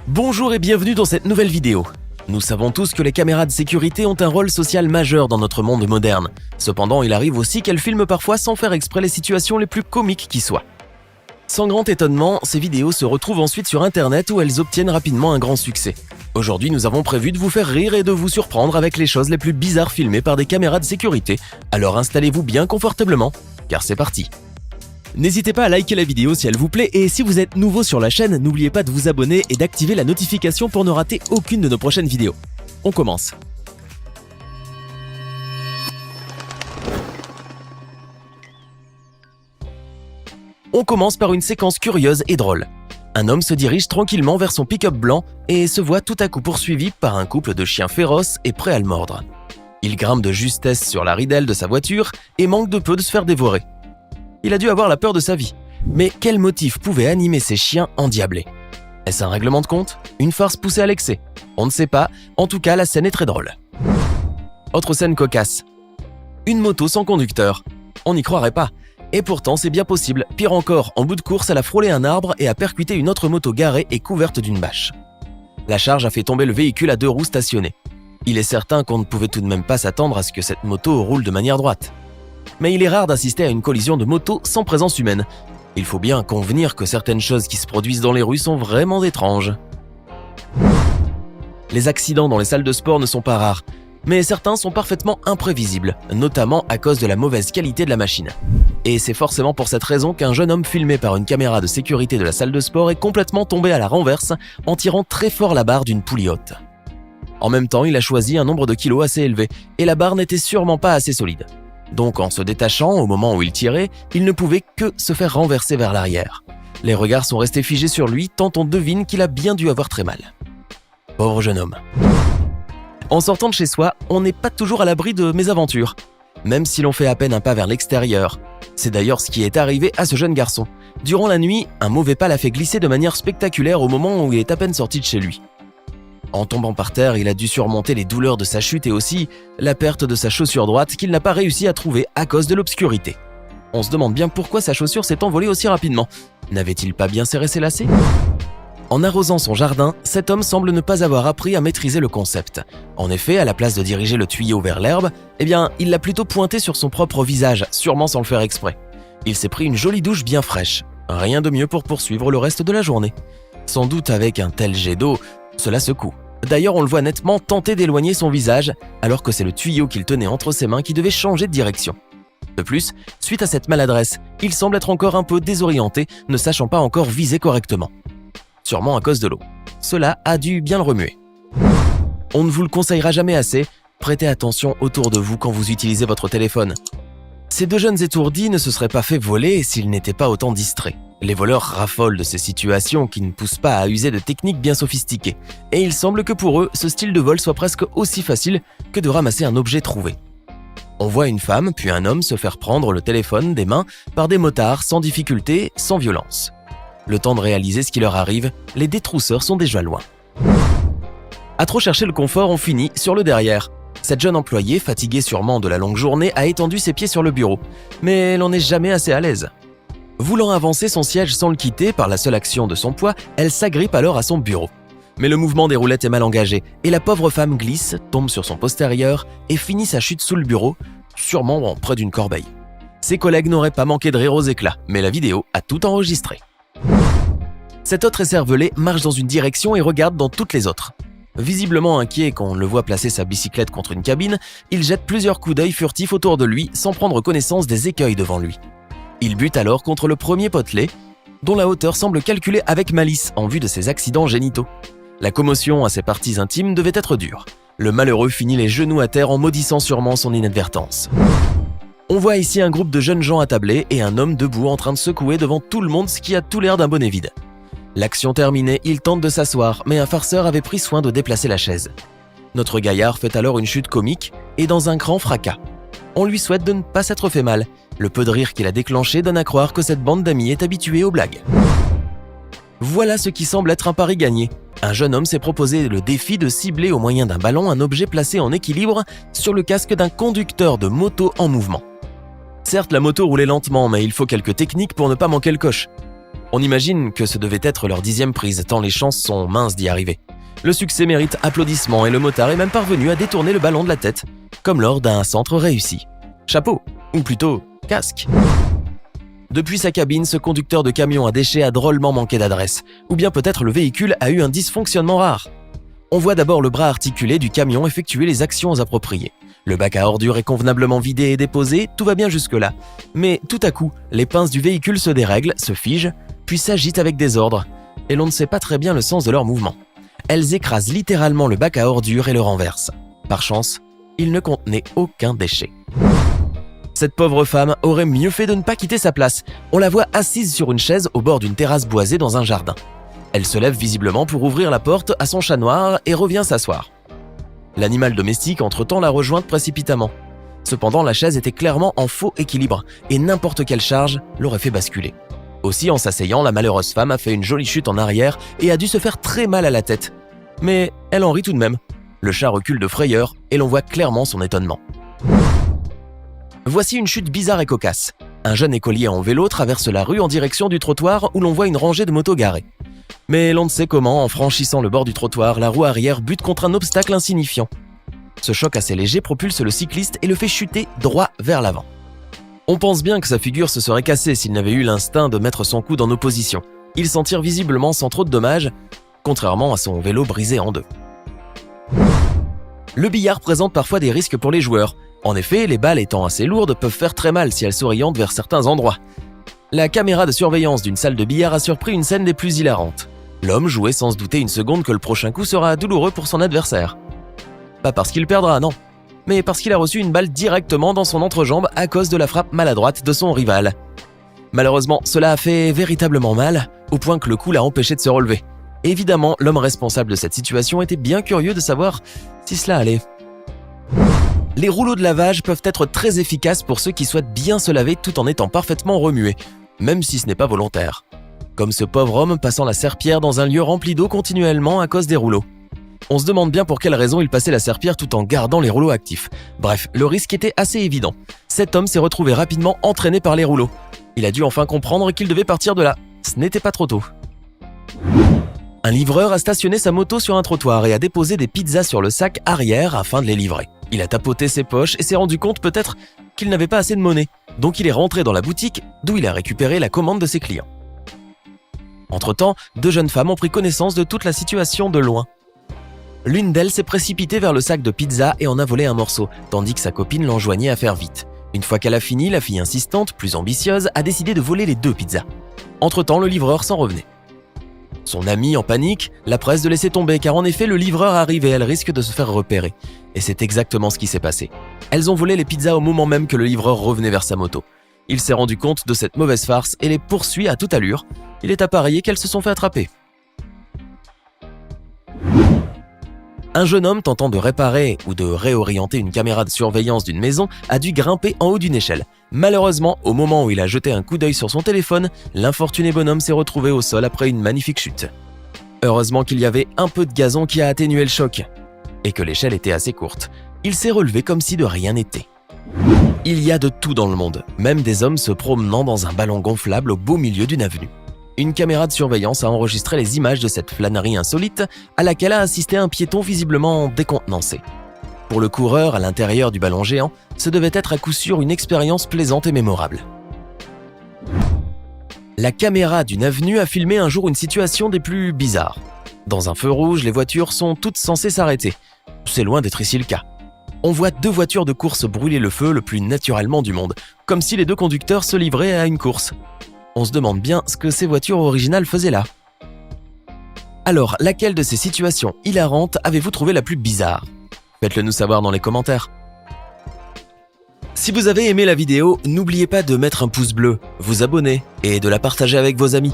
Bonjour et bienvenue dans cette nouvelle vidéo. Nous savons tous que les caméras de sécurité ont un rôle social majeur dans notre monde moderne. Cependant, il arrive aussi qu'elles filment parfois sans faire exprès les situations les plus comiques qui soient. Sans grand étonnement, ces vidéos se retrouvent ensuite sur internet où elles obtiennent rapidement un grand succès. Aujourd'hui, nous avons prévu de vous faire rire et de vous surprendre avec les choses les plus bizarres filmées par des caméras de sécurité. Alors installez-vous bien confortablement, car c'est parti. N'hésitez pas à liker la vidéo si elle vous plaît et si vous êtes nouveau sur la chaîne, n'oubliez pas de vous abonner et d'activer la notification pour ne rater aucune de nos prochaines vidéos. On commence. On commence par une séquence curieuse et drôle. Un homme se dirige tranquillement vers son pick-up blanc et se voit tout à coup poursuivi par un couple de chiens féroces et prêts à le mordre. Il grimpe de justesse sur la ridelle de sa voiture et manque de peu de se faire dévorer. Il a dû avoir la peur de sa vie. Mais quel motif pouvait animer ces chiens endiablés? Est-ce un règlement de compte? Une farce poussée à l'excès? On ne sait pas, en tout cas la scène est très drôle. Autre scène cocasse. Une moto sans conducteur. On n'y croirait pas. Et pourtant c'est bien possible. Pire encore, en bout de course, elle a frôlé un arbre et a percuté une autre moto garée et couverte d'une bâche. La charge a fait tomber le véhicule à 2 roues stationné. Il est certain qu'on ne pouvait tout de même pas s'attendre à ce que cette moto roule de manière droite. Mais il est rare d'assister à une collision de moto sans présence humaine. Il faut bien convenir que certaines choses qui se produisent dans les rues sont vraiment étranges. Les accidents dans les salles de sport ne sont pas rares, mais certains sont parfaitement imprévisibles, notamment à cause de la mauvaise qualité de la machine. Et c'est forcément pour cette raison qu'un jeune homme filmé par une caméra de sécurité de la salle de sport est complètement tombé à la renverse en tirant très fort la barre d'une poulie haute. En même temps, il a choisi un nombre de kilos assez élevé, et la barre n'était sûrement pas assez solide. Donc en se détachant au moment où il tirait, il ne pouvait que se faire renverser vers l'arrière. Les regards sont restés figés sur lui tant on devine qu'il a bien dû avoir très mal. Pauvre jeune homme. En sortant de chez soi, on n'est pas toujours à l'abri de mésaventures, même si l'on fait à peine un pas vers l'extérieur. C'est d'ailleurs ce qui est arrivé à ce jeune garçon. Durant la nuit, un mauvais pas l'a fait glisser de manière spectaculaire au moment où il est à peine sorti de chez lui. En tombant par terre, il a dû surmonter les douleurs de sa chute et aussi la perte de sa chaussure droite qu'il n'a pas réussi à trouver à cause de l'obscurité. On se demande bien pourquoi sa chaussure s'est envolée aussi rapidement. N'avait-il pas bien serré ses lacets? En arrosant son jardin, cet homme semble ne pas avoir appris à maîtriser le concept. En effet, à la place de diriger le tuyau vers l'herbe, il l'a plutôt pointé sur son propre visage, sûrement sans le faire exprès. Il s'est pris une jolie douche bien fraîche. Rien de mieux pour poursuivre le reste de la journée. Sans doute avec un tel jet d'eau, cela secoue. D'ailleurs, on le voit nettement tenter d'éloigner son visage, alors que c'est le tuyau qu'il tenait entre ses mains qui devait changer de direction. De plus, suite à cette maladresse, il semble être encore un peu désorienté, ne sachant pas encore viser correctement. Sûrement à cause de l'eau. Cela a dû bien le remuer. On ne vous le conseillera jamais assez, prêtez attention autour de vous quand vous utilisez votre téléphone. Ces deux jeunes étourdis ne se seraient pas fait voler s'ils n'étaient pas autant distraits. Les voleurs raffolent de ces situations qui ne poussent pas à user de techniques bien sophistiquées. Et il semble que pour eux, ce style de vol soit presque aussi facile que de ramasser un objet trouvé. On voit une femme puis un homme se faire prendre le téléphone des mains par des motards sans difficulté, sans violence. Le temps de réaliser ce qui leur arrive, les détrousseurs sont déjà loin. À trop chercher le confort, on finit sur le derrière. Cette jeune employée, fatiguée sûrement de la longue journée, a étendu ses pieds sur le bureau. Mais elle n'en est jamais assez à l'aise. Voulant avancer son siège sans le quitter par la seule action de son poids, elle s'agrippe alors à son bureau. Mais le mouvement des roulettes est mal engagé et la pauvre femme glisse, tombe sur son postérieur et finit sa chute sous le bureau, sûrement près d'une corbeille. Ses collègues n'auraient pas manqué de rire aux éclats, mais la vidéo a tout enregistré. Cet autre écervelé marche dans une direction et regarde dans toutes les autres. Visiblement inquiet quand on le voit placer sa bicyclette contre une cabine, il jette plusieurs coups d'œil furtifs autour de lui sans prendre connaissance des écueils devant lui. Il bute alors contre le premier potelet, dont la hauteur semble calculée avec malice en vue de ses accidents génitaux. La commotion à ses parties intimes devait être dure. Le malheureux finit les genoux à terre en maudissant sûrement son inadvertance. On voit ici un groupe de jeunes gens attablés et un homme debout en train de secouer devant tout le monde ce qui a tout l'air d'un bonnet vide. L'action terminée, il tente de s'asseoir, mais un farceur avait pris soin de déplacer la chaise. Notre gaillard fait alors une chute comique et dans un grand fracas. On lui souhaite de ne pas s'être fait mal. Le peu de rire qu'il a déclenché donne à croire que cette bande d'amis est habituée aux blagues. Voilà ce qui semble être un pari gagné. Un jeune homme s'est proposé le défi de cibler au moyen d'un ballon un objet placé en équilibre sur le casque d'un conducteur de moto en mouvement. Certes, la moto roulait lentement, mais il faut quelques techniques pour ne pas manquer le coche. On imagine que ce devait être leur 10e prise, tant les chances sont minces d'y arriver. Le succès mérite applaudissements et le motard est même parvenu à détourner le ballon de la tête, comme lors d'un centre réussi. Chapeau, ou plutôt casque. Depuis sa cabine, ce conducteur de camion à déchets a drôlement manqué d'adresse, ou bien peut-être le véhicule a eu un dysfonctionnement rare. On voit d'abord le bras articulé du camion effectuer les actions appropriées. Le bac à ordures est convenablement vidé et déposé, tout va bien jusque-là. Mais tout à coup, les pinces du véhicule se dérèglent, se figent, puis s'agitent avec désordre, et l'on ne sait pas très bien le sens de leur mouvement. Elles écrasent littéralement le bac à ordures et le renversent. Par chance, il ne contenait aucun déchet. Cette pauvre femme aurait mieux fait de ne pas quitter sa place. On la voit assise sur une chaise au bord d'une terrasse boisée dans un jardin. Elle se lève visiblement pour ouvrir la porte à son chat noir et revient s'asseoir. L'animal domestique entre-temps l'a rejointe précipitamment. Cependant, la chaise était clairement en faux équilibre et n'importe quelle charge l'aurait fait basculer. Aussi, en s'asseyant, la malheureuse femme a fait une jolie chute en arrière et a dû se faire très mal à la tête. Mais elle en rit tout de même. Le chat recule de frayeur et l'on voit clairement son étonnement. Voici une chute bizarre et cocasse. Un jeune écolier en vélo traverse la rue en direction du trottoir où l'on voit une rangée de motos garées. Mais l'on ne sait comment, en franchissant le bord du trottoir, la roue arrière bute contre un obstacle insignifiant. Ce choc assez léger propulse le cycliste et le fait chuter droit vers l'avant. On pense bien que sa figure se serait cassée s'il n'avait eu l'instinct de mettre son coude en opposition. Il s'en tire visiblement sans trop de dommages, contrairement à son vélo brisé en deux. Le billard présente parfois des risques pour les joueurs. En effet, les balles étant assez lourdes peuvent faire très mal si elles s'orientent vers certains endroits. La caméra de surveillance d'une salle de billard a surpris une scène des plus hilarantes. L'homme jouait sans se douter une seconde que le prochain coup sera douloureux pour son adversaire. Pas parce qu'il perdra, non, mais parce qu'il a reçu une balle directement dans son entrejambe à cause de la frappe maladroite de son rival. Malheureusement, cela a fait véritablement mal, au point que le coup l'a empêché de se relever. Évidemment, l'homme responsable de cette situation était bien curieux de savoir si cela allait. Les rouleaux de lavage peuvent être très efficaces pour ceux qui souhaitent bien se laver tout en étant parfaitement remués, même si ce n'est pas volontaire. Comme ce pauvre homme passant la serpillière dans un lieu rempli d'eau continuellement à cause des rouleaux. On se demande bien pour quelle raison il passait la serpillière tout en gardant les rouleaux actifs. Bref, le risque était assez évident. Cet homme s'est retrouvé rapidement entraîné par les rouleaux. Il a dû enfin comprendre qu'il devait partir de là. Ce n'était pas trop tôt. Un livreur a stationné sa moto sur un trottoir et a déposé des pizzas sur le sac arrière afin de les livrer. Il a tapoté ses poches et s'est rendu compte peut-être qu'il n'avait pas assez de monnaie. Donc il est rentré dans la boutique d'où il a récupéré la commande de ses clients. Entre-temps, deux jeunes femmes ont pris connaissance de toute la situation de loin. L'une d'elles s'est précipitée vers le sac de pizza et en a volé un morceau, tandis que sa copine l'enjoignait à faire vite. Une fois qu'elle a fini, la fille insistante, plus ambitieuse, a décidé de voler les 2 pizzas. Entre-temps, le livreur s'en revenait. Son amie, en panique, la presse de laisser tomber car en effet, le livreur arrive et elle risque de se faire repérer. Et c'est exactement ce qui s'est passé. Elles ont volé les pizzas au moment même que le livreur revenait vers sa moto. Il s'est rendu compte de cette mauvaise farce et les poursuit à toute allure. Il est à parier qu'elles se sont fait attraper. Un jeune homme tentant de réparer ou de réorienter une caméra de surveillance d'une maison a dû grimper en haut d'une échelle. Malheureusement, au moment où il a jeté un coup d'œil sur son téléphone, l'infortuné bonhomme s'est retrouvé au sol après une magnifique chute. Heureusement qu'il y avait un peu de gazon qui a atténué le choc, et que l'échelle était assez courte. Il s'est relevé comme si de rien n'était. Il y a de tout dans le monde, même des hommes se promenant dans un ballon gonflable au beau milieu d'une avenue. Une caméra de surveillance a enregistré les images de cette flânerie insolite à laquelle a assisté un piéton visiblement décontenancé. Pour le coureur à l'intérieur du ballon géant, ce devait être à coup sûr une expérience plaisante et mémorable. La caméra d'une avenue a filmé un jour une situation des plus bizarres. Dans un feu rouge, les voitures sont toutes censées s'arrêter. C'est loin d'être ici le cas. On voit 2 voitures de course brûler le feu le plus naturellement du monde, comme si les 2 conducteurs se livraient à une course. On se demande bien ce que ces voitures originales faisaient là. Alors, laquelle de ces situations hilarantes avez-vous trouvé la plus bizarre ? Faites-le nous savoir dans les commentaires. Si vous avez aimé la vidéo, n'oubliez pas de mettre un pouce bleu, vous abonner et de la partager avec vos amis.